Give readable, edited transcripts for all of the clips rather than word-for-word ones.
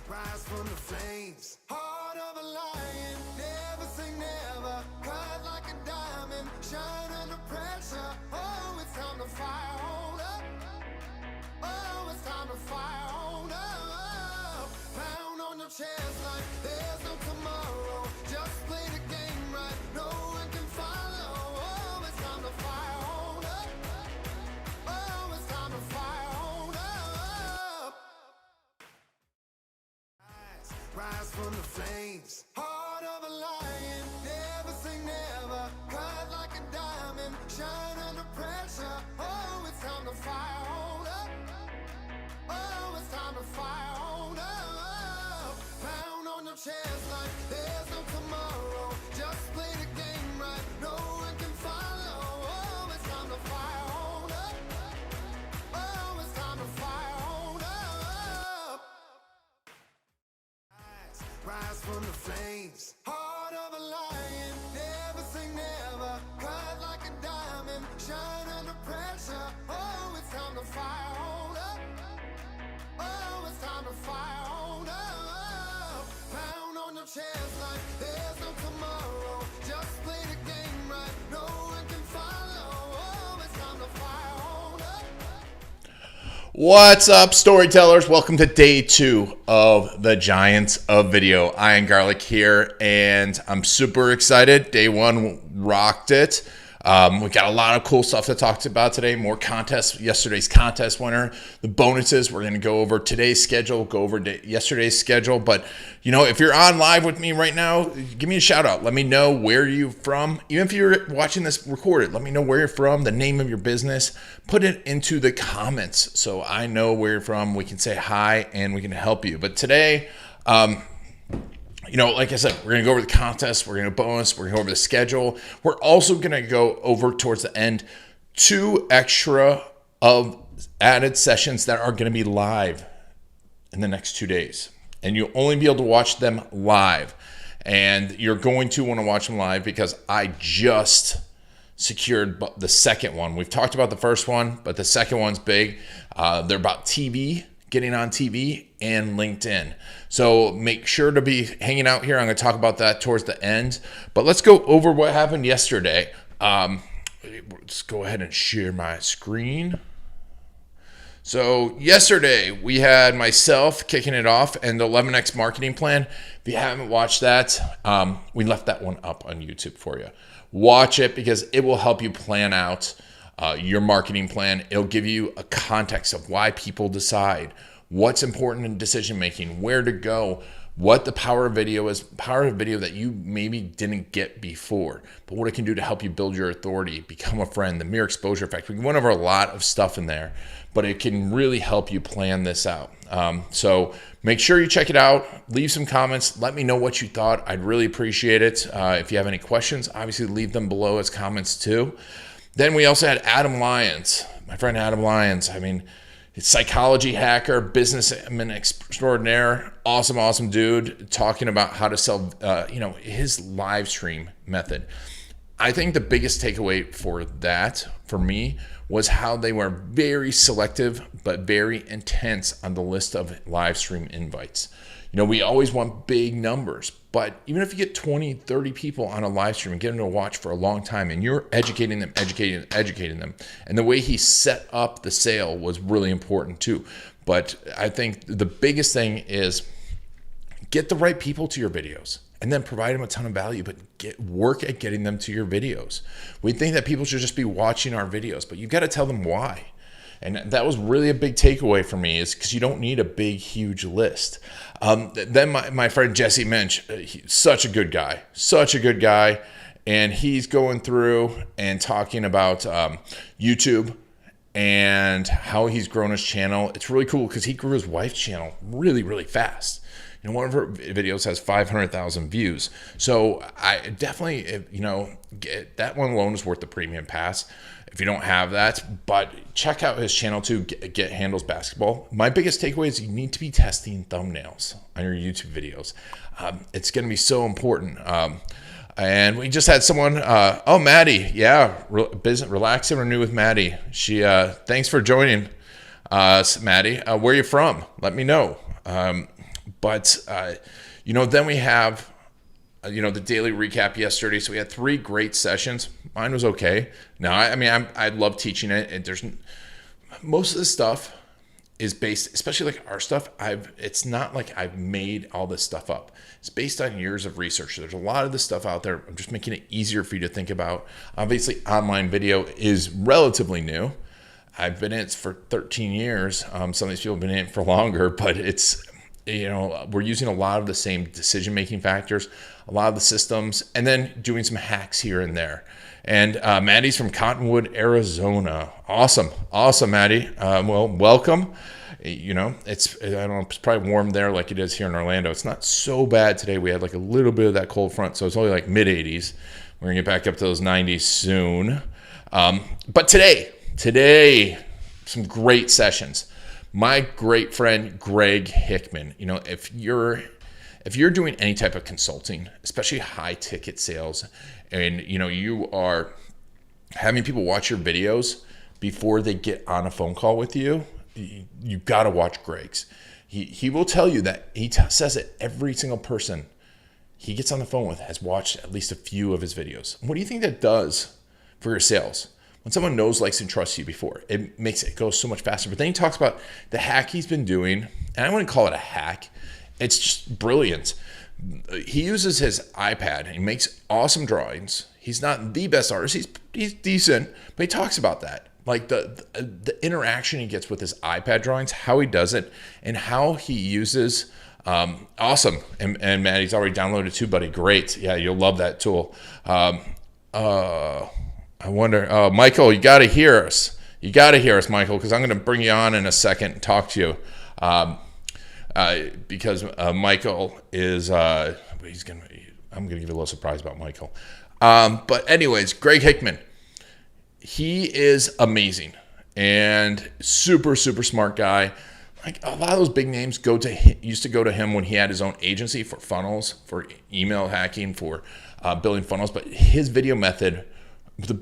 Rise from the flames, heart of a lion, never say never, cut like a diamond, shine under pressure. Oh, it's time to fire on up. Oh, it's time to fire on up. Pound on your chest like there's no tomorrow. Just play the game right, no one can follow. Oh, it's time to fire on up. Oh, it's time to fire on up. Rise from the flames, heart of a lion, never say never, cut like a diamond, shine under pressure. Oh, it's time to fire on up. Oh, it's time to fire on up. Pound on your chest like there's no tomorrow. Just play the game right, no one can follow. Oh, it's time to fire on up. Oh, it's time to fire on up. Rise from the flames, heart of a lion, never say never, cut like a diamond, shine under pressure. Oh, it's time to fire on up. Oh, it's time to fire on up. Pound on your chest like there's no tomorrow. Just play the game right, no one can follow. Oh, it's time to fire on up. What's up, storytellers? Welcome to day 2 of the Giants of Video. Ian Garlic here, and I'm super excited. Day 1 rocked it. We got a lot of cool stuff to talk about today. More contests. Yesterday's contest winner, the bonuses. We're going to go over today's schedule, go over yesterday's schedule. But, you know, if you're on live with me right now, give me a shout out. Let me know where you're from. Even if you're watching this recorded, let me know where you're from, the name of your business. Put it into the comments so I know where you're from. We can say hi and we can help you. But today, you know, like I said, we're going to go over the contest, we're going to bonus, we're going to go over the schedule. We're also going to go over towards the end 2 extra of added sessions that are going to be live in the next 2 days. And you'll only be able to watch them live. And you're going to want to watch them live because I just secured the second one. We've talked about the first one, but the second one's big. They're about TV, getting on TV and LinkedIn. So make sure to be hanging out here. I'm going to talk about that towards the end, but let's go over what happened yesterday. Let's go ahead and share my screen. So yesterday we had myself kicking it off and the 11X marketing plan. If you haven't watched that, we left that one up on YouTube for you. Watch it because it will help you plan out your marketing plan. It'll give you a context of why people decide, what's important in decision making, where to go, what the power of video is, power of video that you maybe didn't get before, but what it can do to help you build your authority, become a friend, the mere exposure effect. We went over a lot of stuff in there, but it can really help you plan this out. So make sure you check it out. Leave some comments. Let me know what you thought. I'd really appreciate it. If you have any questions, obviously leave them below as comments too. Then we also had Adam Lyons, my friend Adam Lyons. I mean, psychology hacker, businessman extraordinaire, awesome dude, talking about how to sell, his live stream method. I think the biggest takeaway for that, for me, was how they were very selective but very intense on the list of live stream invites. You know, we always want big numbers, but even if you get 20, 30 people on a live stream and get them to watch for a long time and you're educating them, and the way he set up the sale was really important too. But I think the biggest thing is get the right people to your videos and then provide them a ton of value, but work at getting them to your videos. We think that people should just be watching our videos, but you've got to tell them why. And that was really a big takeaway for me, is because you don't need a big, huge list. Then my friend Jesse Mensch, he's such a good guy. And he's going through and talking about YouTube and how he's grown his channel. It's really cool because he grew his wife's channel really, really fast. You know, one of her videos has 500,000 views. So I definitely, that one alone is worth the premium pass if you don't have that. But check out his channel too, Get Handles Basketball. My biggest takeaway is you need to be testing thumbnails on your YouTube videos. It's going to be so important. And we just had someone, Maddie. Yeah, Relax and Renew with Maddie. She, thanks for joining us, Maddie. Where are you from? Let me know. But, then we have, the daily recap yesterday. So we had 3 great sessions. Mine was okay. Now, I love teaching it. And most of the stuff is based, especially like our stuff. It's not like I've made all this stuff up. It's based on years of research. There's a lot of this stuff out there. I'm just making it easier for you to think about. Obviously, online video is relatively new. I've been in it for 13 years. Some of these people have been in it for longer, but it's, we're using a lot of the same decision-making factors, a lot of the systems, and then doing some hacks here and there. And Maddie's from Cottonwood, Arizona. Awesome, Maddie. Well, welcome. It's probably warm there like it is here in Orlando. It's not so bad today. We had like a little bit of that cold front, so it's only like mid-80s. We're gonna get back up to those 90s soon. But today, some great sessions. My great friend Greg Hickman. If you're doing any type of consulting, especially high ticket sales, and you are having people watch your videos before they get on a phone call with you, you got to watch Greg's. He will tell you that says that every single person he gets on the phone with has watched at least a few of his videos. What do you think that does for your sales? When someone knows, likes, and trusts you before, it makes it go so much faster. But then he talks about the hack he's been doing, and I wouldn't call it a hack. It's just brilliant. He uses his iPad and he makes awesome drawings. He's not the best artist. He's decent, but he talks about that. Like the interaction he gets with his iPad drawings, how he does it, and how he uses awesome. And Maddie's already downloaded too, buddy. Great. Yeah, you'll love that tool. I wonder, Michael, you got to hear us. You got to hear us, Michael, because I'm going to bring you on in a second and talk to you. Because Michael is, I'm going to give you a little surprise about Michael. But anyways, Greg Hickman, he is amazing and super, super smart guy. Like a lot of those big names used to go to him when he had his own agency for funnels, for email hacking, for building funnels. But his video method,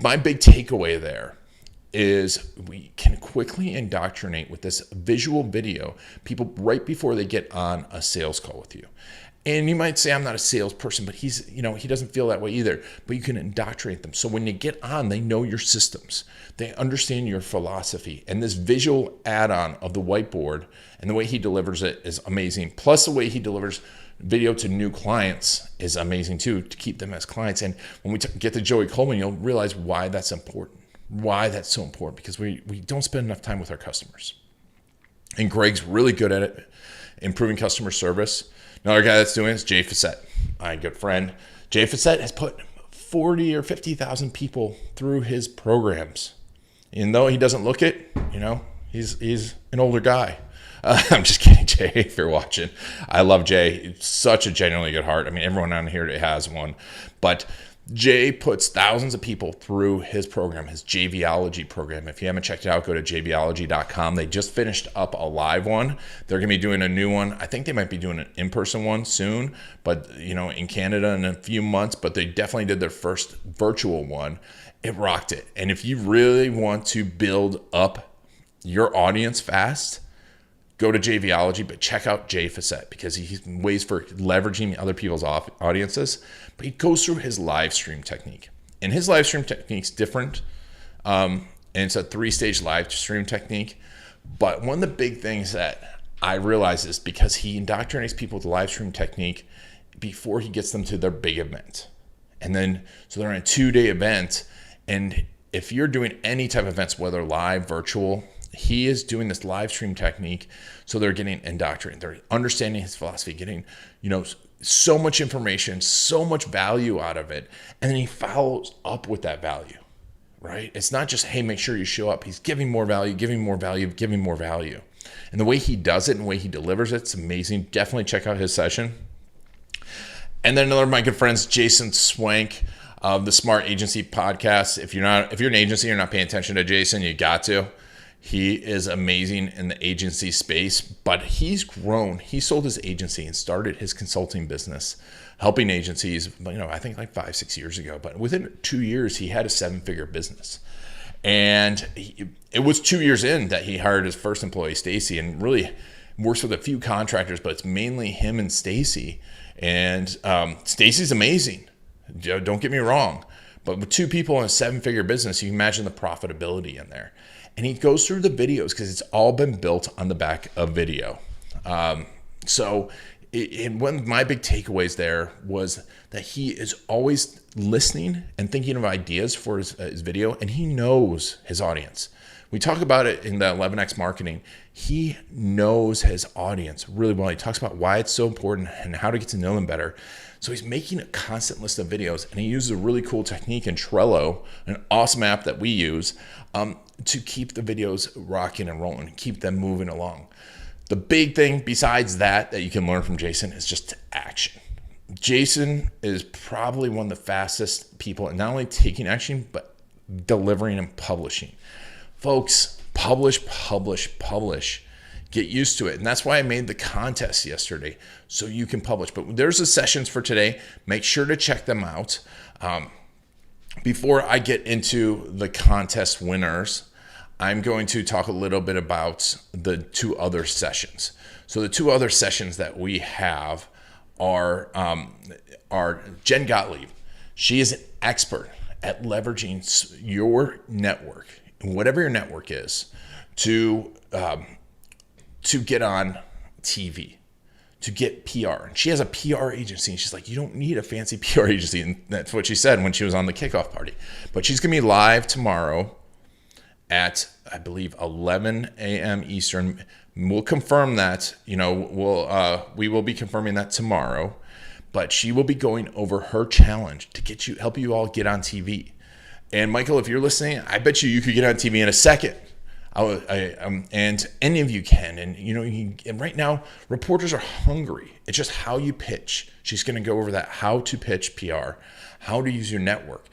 my big takeaway there is we can quickly indoctrinate with this visual video people right before they get on a sales call with you. And you might say, I'm not a salesperson, but he doesn't feel that way either. But you can indoctrinate them. So when you get on, they know your systems. They understand your philosophy. And this visual add-on of the whiteboard and the way he delivers it is amazing. Plus the way he delivers video to new clients is amazing too, to keep them as clients. And when we get to Joey Coleman, you'll realize why that's important, why that's so important, because we don't spend enough time with our customers. And Greg's really good at it, improving customer service. Another guy that's doing it is Jay Facette, my good friend. Jay Facette has put 40 or 50,000 people through his programs. And though he doesn't look it, he's an older guy. I'm just kidding, Jay, if you're watching. I love Jay. He's such a genuinely good heart. I mean, everyone on here has one. But Jay puts thousands of people through his program, his JVology program. If you haven't checked it out, go to jvology.com. They just finished up a live one. They're going to be doing a new one. I think they might be doing an in-person one soon, but in Canada in a few months. But they definitely did their first virtual one. It rocked it. And if you really want to build up your audience fast, go to JVology, but check out Jay Facette because he's ways for leveraging other people's audiences. But he goes through his live stream technique. And his live stream technique's different. And it's a 3-stage live stream technique. But one of the big things that I realize is because he indoctrinates people with the live stream technique before he gets them to their big event. And then, so they're in a 2-day event. And if you're doing any type of events, whether live, virtual, he is doing this live stream technique. So they're getting indoctrinated. They're understanding his philosophy, getting, so much information, so much value out of it. And then he follows up with that value, right? It's not just, hey, make sure you show up. He's giving more value, giving more value, giving more value. And the way he does it and the way he delivers it's amazing. Definitely check out his session. And then another of my good friends, Jason Swank of the Smart Agency podcast. If you're an agency, you're not paying attention to Jason, you got to. He is amazing in the agency space, but he's grown. He sold his agency and started his consulting business, helping agencies, I think like 5-6 years ago. But within 2 years, he had a 7-figure business. And it was 2 years in that he hired his first employee, Stacy, and really works with a few contractors, but it's mainly him and Stacy. And Stacy's amazing. Don't get me wrong. But with 2 people in a 7-figure business, you can imagine the profitability in there. And he goes through the videos because it's all been built on the back of video. And one of my big takeaways there was that he is always listening and thinking of ideas for his video, and he knows his audience. We talk about it in the 11X marketing. He knows his audience really well. He talks about why it's so important and how to get to know them better. So he's making a constant list of videos, and he uses a really cool technique in Trello, an awesome app that we use, to keep the videos rocking and rolling, keep them moving along. The big thing besides that you can learn from Jason is just action. Jason is probably one of the fastest people in not only taking action, but delivering and publishing. Folks, publish. Get used to it. And that's why I made the contest yesterday, so you can publish. But there's the sessions for today. Make sure to check them out. Before I get into the contest winners, I'm going to talk a little bit about the 2 other sessions. So the 2 other sessions that we have are Jen Gottlieb. She is an expert at leveraging your network, whatever your network is, to get on TV, to get PR. And she has a PR agency, and she's like, you don't need a fancy PR agency. And that's what she said when she was on the kickoff party. But she's going to be live tomorrow at, I believe, 11 a.m. Eastern. We'll confirm that. We will be confirming that tomorrow. But she will be going over her challenge to help you all get on TV. And Michael, if you're listening, I bet you could get on TV in a second. And any of you can. And right now, reporters are hungry. It's just how you pitch. She's going to go over that, how to pitch PR, how to use your network.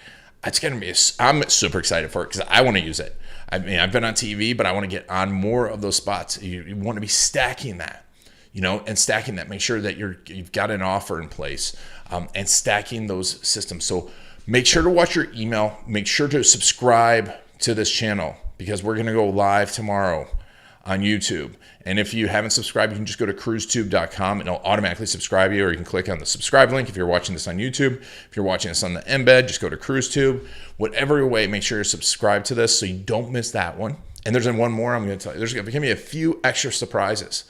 It's going to be, I'm super excited for it because I want to use it. I've been on TV, but I want to get on more of those spots. You want to be stacking that, and stacking that. Make sure that you've got an offer in place, and stacking those systems. So make sure to watch your email. Make sure to subscribe to this channel because we're going to go live tomorrow on YouTube. And if you haven't subscribed, you can just go to cruisetube.com and it'll automatically subscribe you, or you can click on the subscribe link if you're watching this on YouTube. If you're watching this on the embed, just go to CruiseTube. Whatever way, make sure you're subscribed to this so you don't miss that one. And there's one more I'm going to tell you. There's going to be a few extra surprises.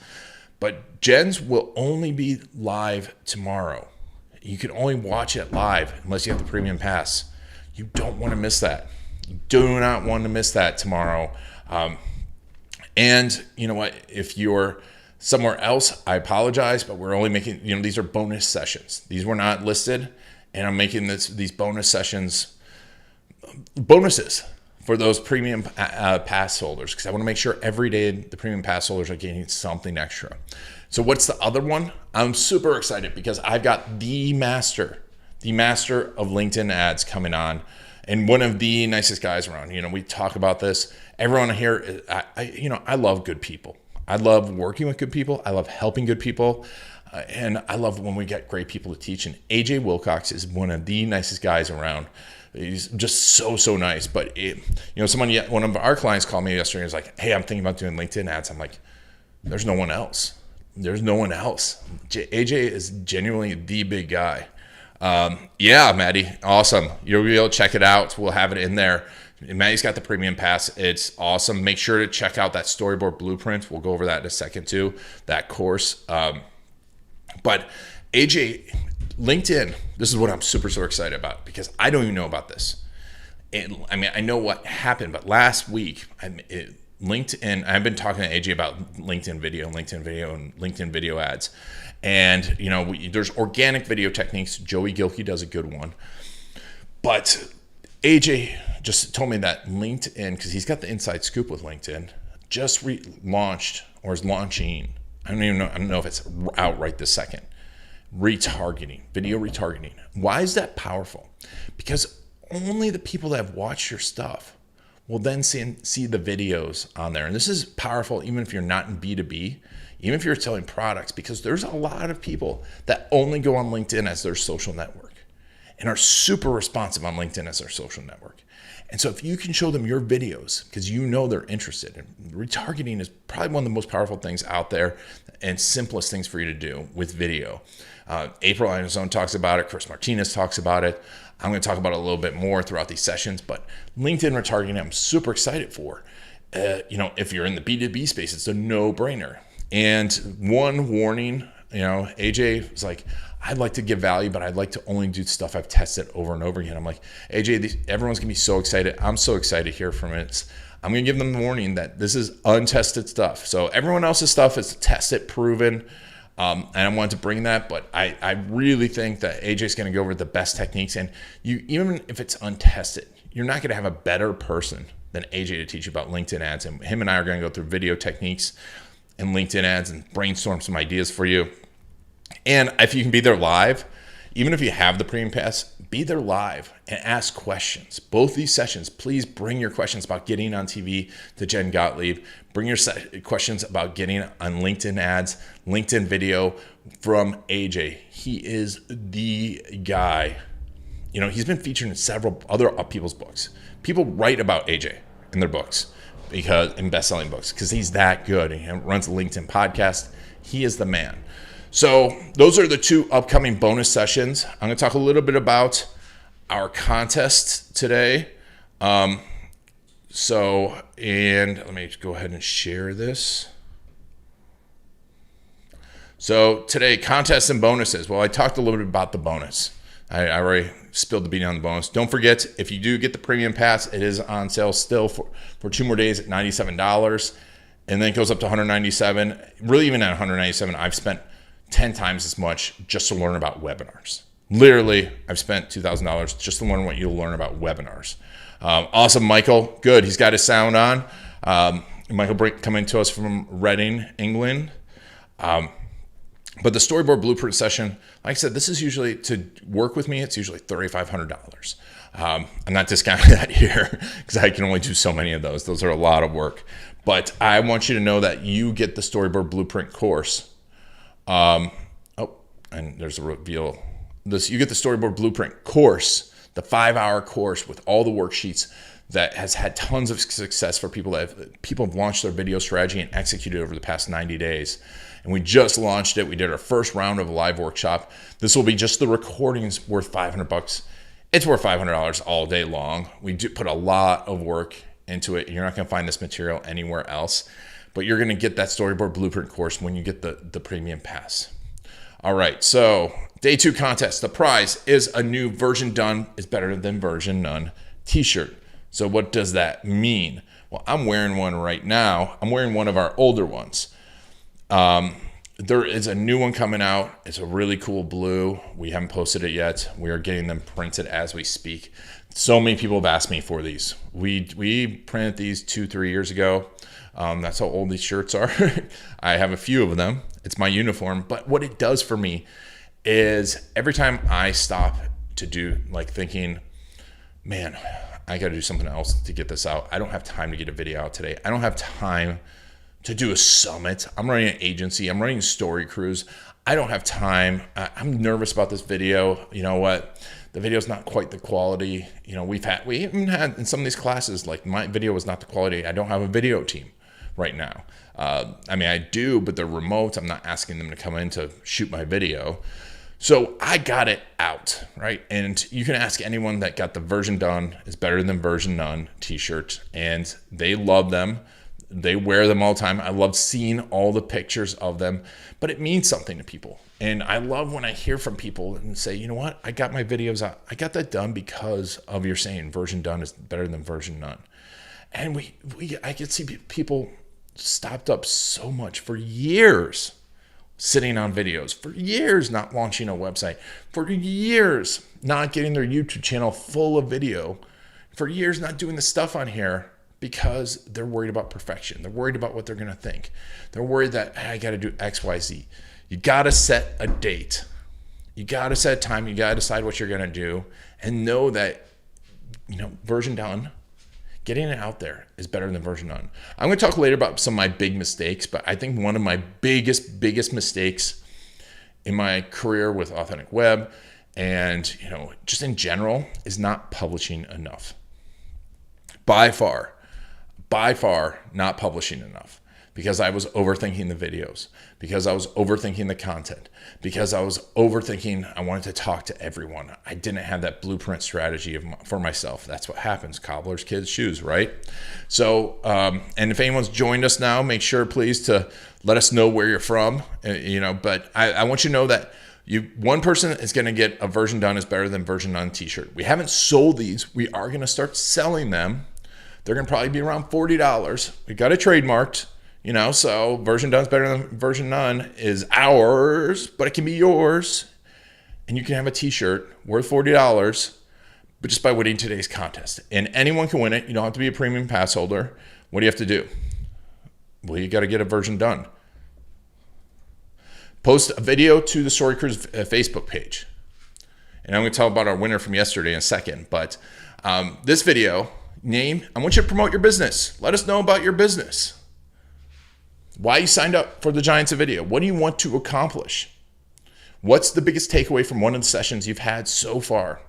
But Jen's will only be live tomorrow. You can only watch it live unless you have the premium pass. You don't want to miss that. You do not want to miss that tomorrow. And you know what? If you're somewhere else, I apologize, but we're only making, these are bonus sessions. These were not listed, and I'm making these bonus sessions bonuses for those premium pass holders because I want to make sure every day the premium pass holders are getting something extra. So what's the other one? I'm super excited because I've got the master of LinkedIn ads coming on, and one of the nicest guys around. We talk about this. Everyone here, I love good people. I love working with good people. I love helping good people. And I love when we get great people to teach. And AJ Wilcox is one of the nicest guys around. He's just so nice. But one of our clients called me yesterday and was like, hey, I'm thinking about doing LinkedIn ads. I'm like, there's no one else. There's no one else. AJ is genuinely the big guy. Yeah, Maddie, awesome. You'll be able to check it out. We'll have it in there. Maddie's got the premium pass. It's awesome. Make sure to check out that storyboard blueprint. We'll go over that in a second too, that course. But AJ, LinkedIn, this is what I'm super excited about because I don't even know about this. I know what happened, but last week, LinkedIn, I've been talking to AJ about LinkedIn video, and LinkedIn video ads. And, there's organic video techniques. Joey Gilkey does a good one. But AJ just told me that LinkedIn, because he's got the inside scoop with LinkedIn, just launched or is launching. I don't know if it's out right this second. Retargeting, video retargeting. Why is that powerful? Because only the people that have watched your stuff will then see the videos on there. And this is powerful even if you're not in B2B, even if you're selling products, because there's a lot of people that only go on LinkedIn as their social network. and are super responsive on LinkedIn as their social network. And so if you can show them your videos because you know they're interested, and retargeting is probably one of the most powerful things out there and simplest things for you to do with video. April Anderson talks about it. Chris Martinez talks about it. I'm going to talk about it a little bit more throughout these sessions, but LinkedIn retargeting I'm super excited for. If you're in the B2B space, it's a no-brainer. And one warning, AJ was like, I'd like to give value, but I'd like to only do stuff I've tested over and over again. I'm like, AJ, everyone's going to be so excited. I'm so excited to hear from it. I'm going to give them the warning that this is untested stuff. So everyone else's stuff is tested, proven, and I wanted to bring that, but I really think that AJ's going to go over the best techniques. And even if it's untested, you're not going to have a better person than AJ to teach you about LinkedIn ads. And him and I are going to go through video techniques and LinkedIn ads and brainstorm some ideas for you. And if you can be there live, even if you have the premium pass, be there live and ask questions. Both these sessions, please bring your questions about getting on TV to Jen Gottlieb. Bring your questions about getting on LinkedIn ads, LinkedIn video from AJ. He is the guy. He's been featured in several other people's books. People write about AJ in their books in best-selling books because he's that good. He runs a LinkedIn podcast. He is the man. So those are the two upcoming bonus sessions. I'm going to talk a little bit about our contest today. And let me go ahead and share this. So today, contests and bonuses. Well, I talked a little bit about the bonus. I already spilled the beans on the bonus. Don't forget, if you do get the premium pass, it is on sale still for 2 more days at $97. And then it goes up to $197. Really, even at $197, I've spent 10 times as much just to learn about webinars. Literally, I've spent $2,000 just to learn what you'll learn about webinars. Awesome, Michael. Good. He's got his sound on. Michael coming to us from Reading, England. But the storyboard blueprint session, like I said, this is usually to work with me. It's usually $3,500. I'm not discounting that here because I can only do so many of those. Those are a lot of work. But I want you to know that you get the storyboard blueprint course. And there's a reveal. You get the storyboard blueprint course, the 5-hour course with all the worksheets that has had tons of success for people have launched their video strategy and executed over the past 90 days. And we just launched it. We did our first round of a live workshop. This will be just the recordings worth $500. It's worth $500 all day long. We do put a lot of work into it. You're not going to find this material anywhere else, but you're going to get that storyboard blueprint course when you get the premium pass. All right, so day 2 contest. The prize is a new version done is better than version none t-shirt. So what does that mean? Well, I'm wearing one right now. I'm wearing one of our older ones. There is a new one coming out. It's a really cool blue. We haven't posted it yet. We are getting them printed as we speak. So many people have asked me for these. We printed these 2-3 years ago. That's how old these shirts are. I have a few of them. It's my uniform. But what it does for me is every time I stop to do thinking, man, I got to do something else to get this out. I don't have time to get a video out today. I don't have time to do a summit. I'm running an agency. I'm running story crews. I don't have time. I'm nervous about this video. You know what? The video's not quite the quality. We even had in some of these classes, my video was not the quality. I don't have a video team right now. I do, but they're remote. I'm not asking them to come in to shoot my video. So I got it out, right? And you can ask anyone that got the version done is better than version none t-shirt, and they love them. They wear them all the time. I love seeing all the pictures of them, but it means something to people. And I love when I hear from people and say, you know what? I got my videos out. I got that done because of your saying version done is better than version none. And I could see people stopped up so much for years sitting on videos, for years not launching a website, for years not getting their YouTube channel full of video, for years not doing the stuff on here because they're worried about perfection. They're worried about what they're going to think. They're worried that, hey, I got to do X, Y, Z. You got to set a date. You got to set a time. You got to decide what you're going to do and know that, version done, getting it out there is better than version none. I'm going to talk later about some of my big mistakes, but I think one of my biggest mistakes in my career with Authentic Web and, just in general, is not publishing enough. By far not publishing enough, because I was overthinking the videos, because I was overthinking the content, because I was overthinking, I wanted to talk to everyone. I didn't have that blueprint strategy for myself. That's what happens. Cobbler's kids' shoes, right? So, and if anyone's joined us now, make sure, please, to let us know where you're from, but I want you to know that one person is going to get a version done is better than version none t-shirt. We haven't sold these. We are going to start selling them. They're going to probably be around $40. We got it trademarked. So version done is better than version none is ours, but it can be yours. And you can have a t-shirt worth $40, but just by winning today's contest. And anyone can win it. You don't have to be a premium pass holder. What do you have to do? Well, you got to get a version done. Post a video to the Story Cruise Facebook page. And I'm going to tell about our winner from yesterday in a second. But this video, I want you to promote your business. Let us know about your business. Why you signed up for the Giants of Video. What do you want to accomplish? What's the biggest takeaway from one of the sessions you've had so far?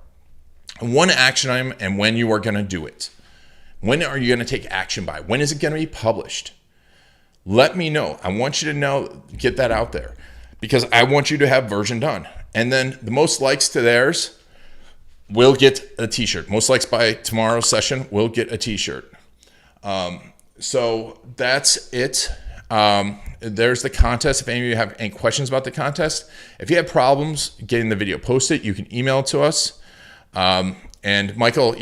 One action item and when you are going to do it. When are you going to take action by? When is it going to be published? Let me know. I want you to know, get that out there, because I want you to have version done. And then the most likes to theirs will get a t-shirt. Most likes by tomorrow's session will get a t-shirt. So that's it. There's the contest. If any of you have any questions about the contest, if you have problems getting the video posted, you can email it to us. And Michael's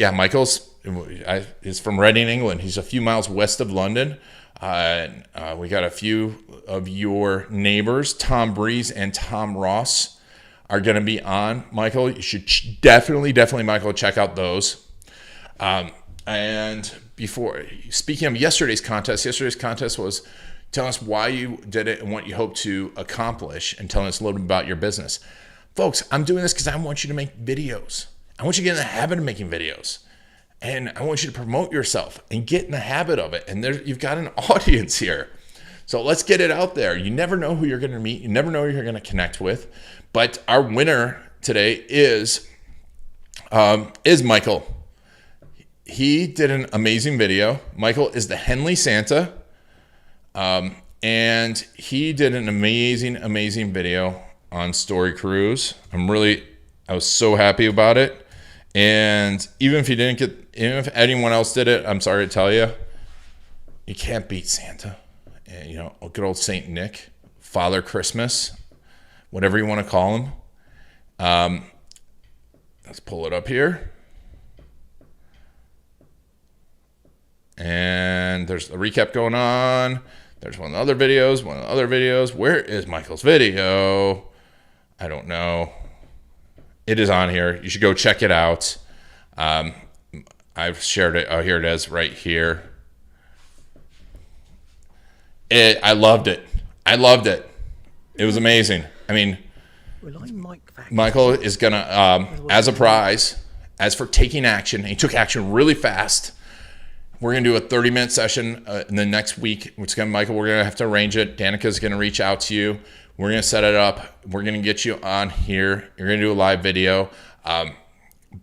is from Reading, England. He's a few miles west of London. We got a few of your neighbors, Tom Breeze and Tom Ross, are going to be on. Michael, you should definitely, Michael, check out those. And before, speaking of yesterday's contest was telling us why you did it and what you hope to accomplish, and telling us a little bit about your business. Folks, I'm doing this because I want you to make videos. I want you to get in the habit of making videos. And I want you to promote yourself and get in the habit of it. And you've got an audience here. So let's get it out there. You never know who you're going to meet. You never know who you're going to connect with. But our winner today is Michael. He did an amazing video. Michael is the Henley Santa. And he did an amazing video on Story Cruise. I was so happy about it. And even if anyone else did it, I'm sorry to tell you, you can't beat Santa. And, good old Saint Nick, Father Christmas, whatever you want to call him. Let's pull it up here. And there's a recap going on. There's one of the other videos. Where is Michael's video? I don't know. It is on here. You should go check it out. I've shared it. Oh, here it is right here. I loved it. It was amazing. I mean, Michael is going to, as a prize, as for taking action, he took action really fast. We're going to do a 30-minute session in the next week. Michael, we're going to have to arrange it. Danica's going to reach out to you. We're going to set it up. We're going to get you on here. You're going to do a live video.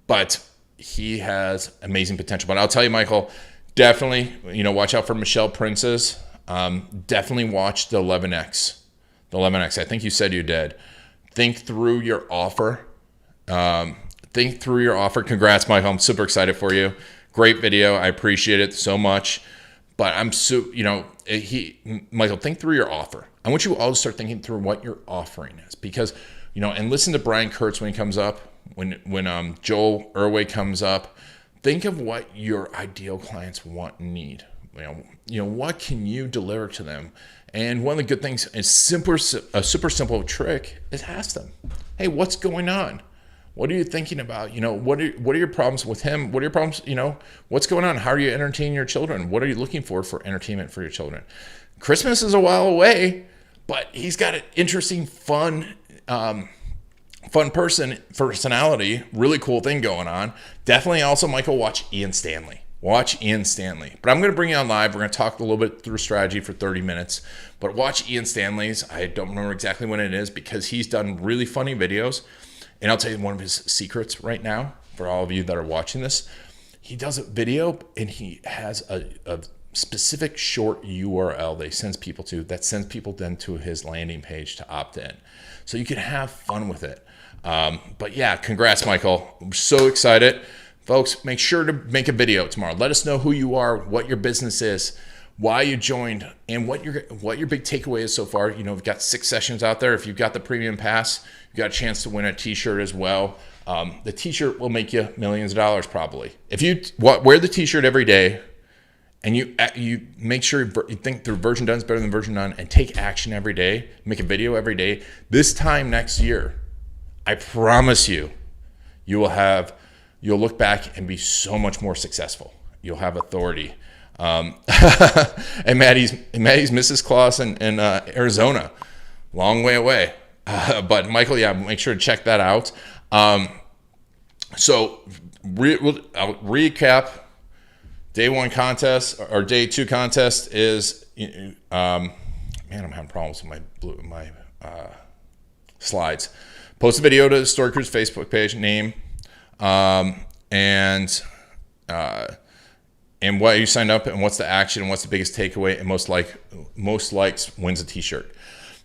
But he has amazing potential. But I'll tell you, Michael, definitely, watch out for Michelle Prince's. Definitely watch the 11X. The 11X. I think you said you did. Think through your offer. Congrats, Michael. I'm super excited for you. Great video. I appreciate it so much. But Michael, think through your offer. I want you all to start thinking through what your offering is, because, and listen to Brian Kurtz when he comes up, when Joel Irway comes up. Think of what your ideal clients want and need. What can you deliver to them? And one of the good things is a super simple trick is ask them, hey, what's going on? What are you thinking about? What are your problems with him? What are your problems? What's going on? How are you entertaining your children? What are you looking for entertainment for your children? Christmas is a while away, but he's got an interesting, fun personality, really cool thing going on. Definitely also, Michael, watch Ian Stanley. But I'm going to bring you on live. We're going to talk a little bit through strategy for 30 minutes. But watch Ian Stanley's. I don't remember exactly when it is, because he's done really funny videos. And I'll tell you one of his secrets right now for all of you that are watching this. He does a video and he has a specific short URL that he sends people to that sends people then to his landing page to opt in. So you can have fun with it. But yeah, congrats, Michael. I'm so excited. Folks, make sure to make a video tomorrow. Let us know who you are, what your business is, why you joined, and what your big takeaway is so far. You know, we've got 6 sessions out there. If you've got the premium pass, you got a chance to win a t-shirt as well. The t-shirt will make you millions of dollars probably. If you wear the t-shirt every day and you make sure you think the version done is better than version none and take action every day, make a video every day, this time next year, I promise you, you'll look back and be so much more successful. You'll have authority. And Maddie's Mrs. Claus in Arizona, long way away. But Michael, yeah, make sure to check that out. So I'll recap. Day 1 contest or day 2 contest is, man, I'm having problems with my slides. Post a video to the Story Cruise Facebook page, name, and why you signed up, and what's the action, and what's the biggest takeaway, and most likes wins a t-shirt.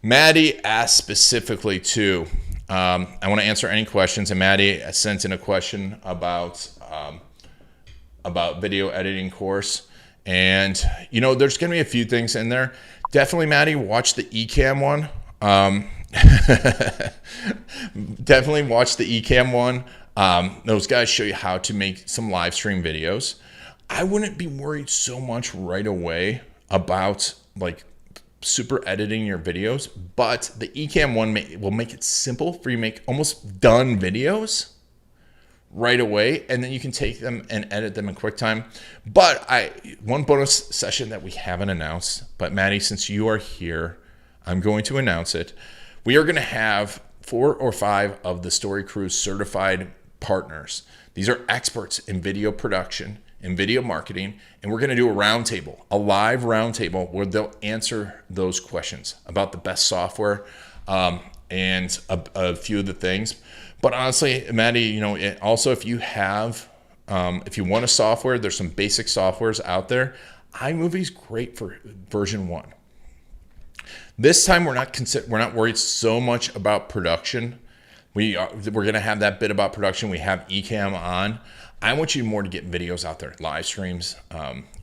Maddie asked specifically too, I want to answer any questions, and Maddie sent in a question about video editing course. And, you know, there's going to be a few things in there. Definitely, Maddie, watch the Ecamm one. Definitely watch the Ecamm one. Those guys show you how to make some live stream videos. I wouldn't be worried so much right away about like super editing your videos, but the Ecamm one will make it simple for you to make almost done videos right away, and then you can take them and edit them in QuickTime. But one bonus session that we haven't announced, but Maddie, since you are here, I'm going to announce it. We are going to have 4 or 5 of the Story Cruise certified partners. These are experts in video production and video marketing, and we're going to do a roundtable, a live roundtable where they'll answer those questions about the best software and a few of the things. But honestly, Maddie, you know, also if you have, if you want a software, there's some basic softwares out there. iMovie's great for version 1. This time we're not worried so much about production. We're going to have that bit about production. We have Ecamm on. I want you more to get videos out there, live streams,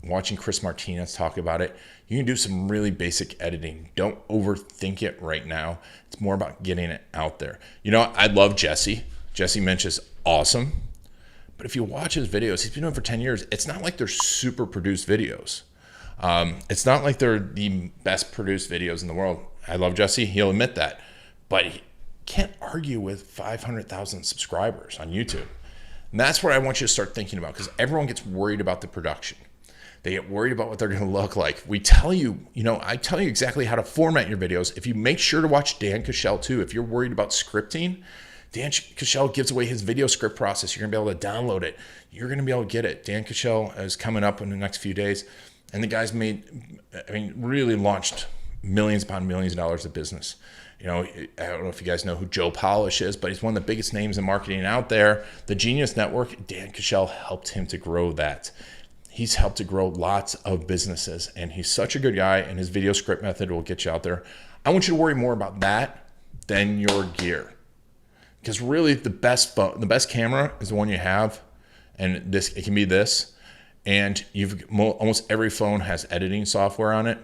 watching Chris Martinez talk about it. You can do some really basic editing. Don't overthink it right now. It's more about getting it out there. You know, I love Jesse. Jesse Minch is awesome. But if you watch his videos, he's been doing it for 10 years. It's not like they're super produced videos. It's not like they're the best produced videos in the world. I love Jesse. He'll admit that. But he can't argue with 500,000 subscribers on YouTube. And that's what I want you to start thinking about, because everyone gets worried about the production. They get worried about what they're going to look like. We tell you, I tell you exactly how to format your videos. If you make sure to watch Dan Cashel too, if you're worried about scripting, Dan Cashel gives away his video script process. You're going to be able to download it. You're going to be able to get it. Dan Cashel is coming up in the next few days. And the guy's really launched millions upon millions of dollars of business. You know, I don't know if you guys know who Joe Polish is, but he's one of the biggest names in marketing out there. The Genius Network, Dan Cashel helped him to grow that. He's helped to grow lots of businesses, and he's such a good guy, and his video script method will get you out there. I want you to worry more about that than your gear, because really the best camera is the one you have, and it can be this, and almost every phone has editing software on it.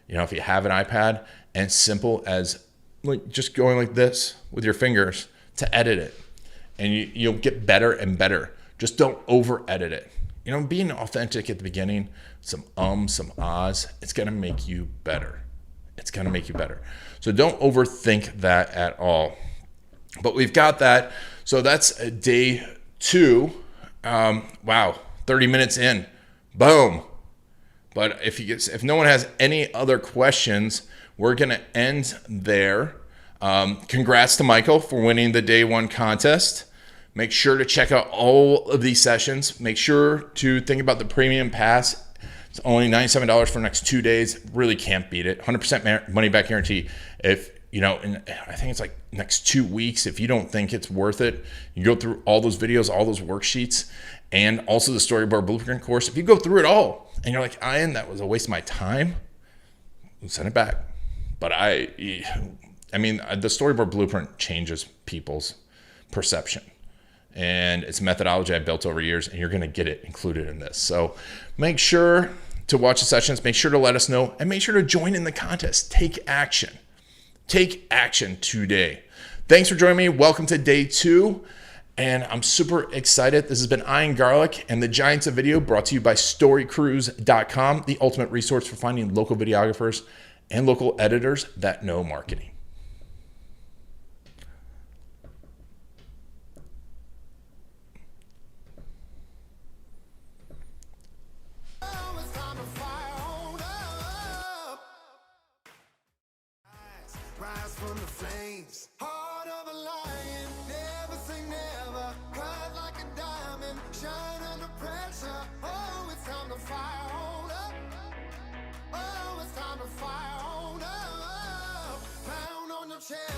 You know, if you have an iPad, and it's simple as like just going like this with your fingers to edit it, and you'll get better and better. Just don't over edit it. You know, being authentic at the beginning, some ahs, it's going to make you better. It's going to make you better. So don't overthink that at all. But we've got that. So that's day 2. Wow, 30 minutes in. Boom. But if no one has any other questions, we're going to end there. Congrats to Michael for winning the day 1 contest. Make sure to check out all of these sessions. Make sure to think about the premium pass. It's only $97 for the next 2 days. Really can't beat it. 100% money back guarantee. If you know, and I think it's like next 2 weeks. If you don't think it's worth it, you go through all those videos, all those worksheets, and also the storyboard blueprint course. If you go through it all and you're like, Ian, that was a waste of my time, send it back. But I mean, the storyboard blueprint changes people's perception. And it's a methodology I built over years, and you're going to get it included in this. So make sure to watch the sessions, make sure to let us know, and make sure to join in the contest. Take action. Take action today. Thanks for joining me. Welcome to day 2. And I'm super excited. This has been Ian Garlic and the Giants of Video, brought to you by StoryCruise.com, the ultimate resource for finding local videographers and local editors that know marketing. Oh, it's time to fire on up. Rise from the flames, heart of a lion. Never say never, cut like a diamond, shine under pressure. Oh, it's time to fire on up. Oh, it's time to fire on up. Pound on your chest.